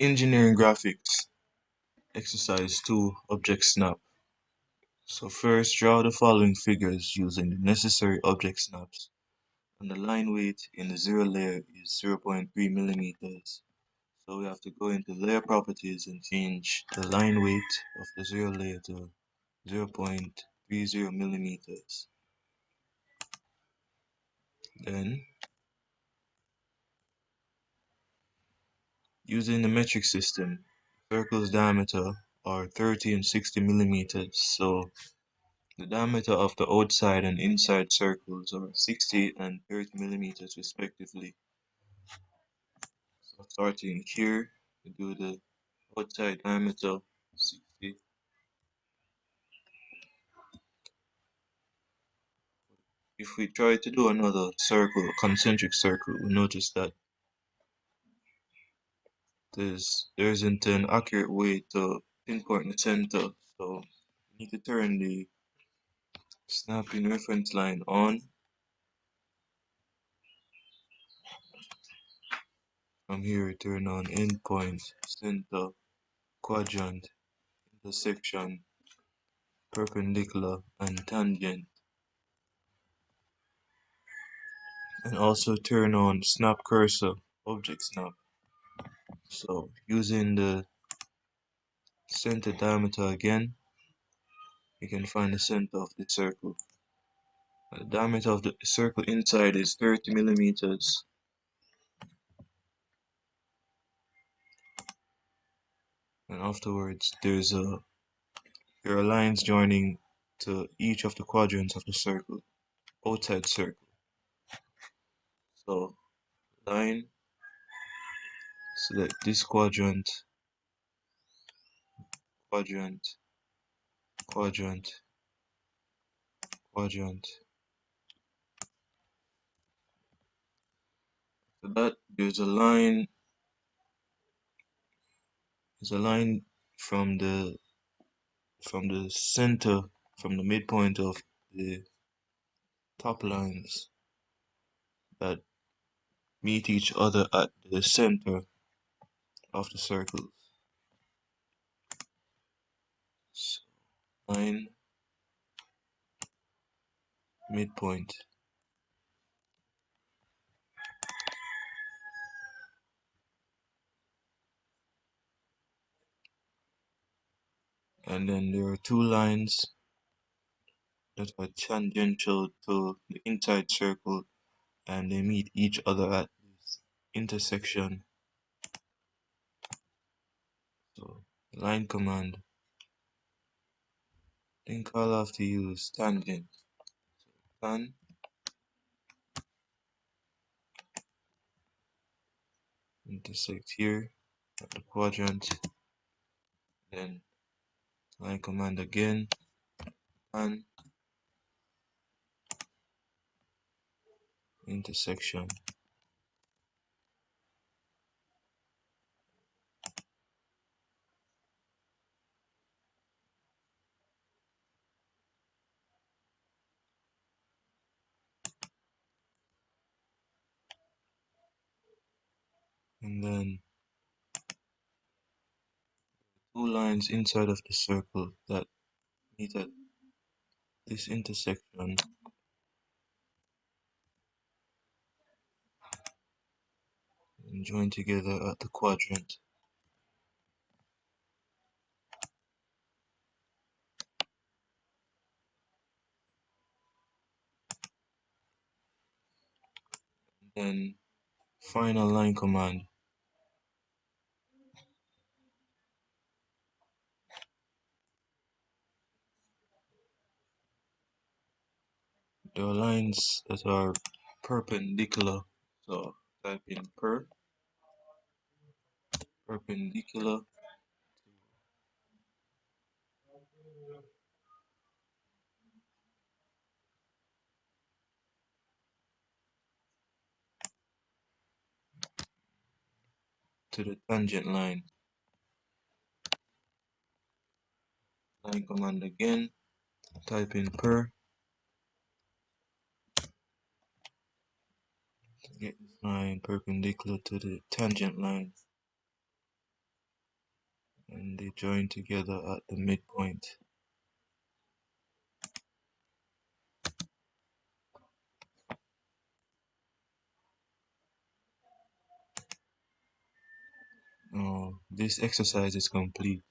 Engineering graphics, exercise 2, object snap. So first draw the following figures using the necessary object snaps. And the line weight in the zero layer is 0.3 millimeters. So we have to go into layer properties and change the line weight of the zero layer to 0.30 millimeters. Then, using the metric system, circles diameter are 30 and 60 millimeters. So the diameter of the outside and inside circles are 60 and 30 millimeters respectively. So starting here, we do the outside diameter 60. If we try to do another circle, concentric circle, we notice that there isn't an accurate way to pinpoint the center. So we need to turn the snapping reference line on. From here, turn on endpoint, center, quadrant, intersection, perpendicular, and tangent. And also turn on snap cursor, object snap. So using the center diameter again, we can find the center of the circle. The diameter of the circle inside is 30 millimeters. And afterwards, there are lines joining to each of the quadrants of the circle, outside circle. So line, select this quadrant, quadrant, quadrant, quadrant. So that there's a line from the center, from the midpoint of the top lines that meet each other at the center of the circle. So line, midpoint. And then there are two lines that are tangential to the inside circle and they meet each other at this intersection. So line command, I think I'll have to use tangent. So tan, intersect here at the quadrant, then line command again, tan, intersection. And then two lines inside of the circle that meet at this intersection and join together at the quadrant. Then final line command. There are lines that are perpendicular, so type in perpendicular to the tangent line. Line command again, type in get this line perpendicular to the tangent line. and they join together at the midpoint. Now, this exercise is complete.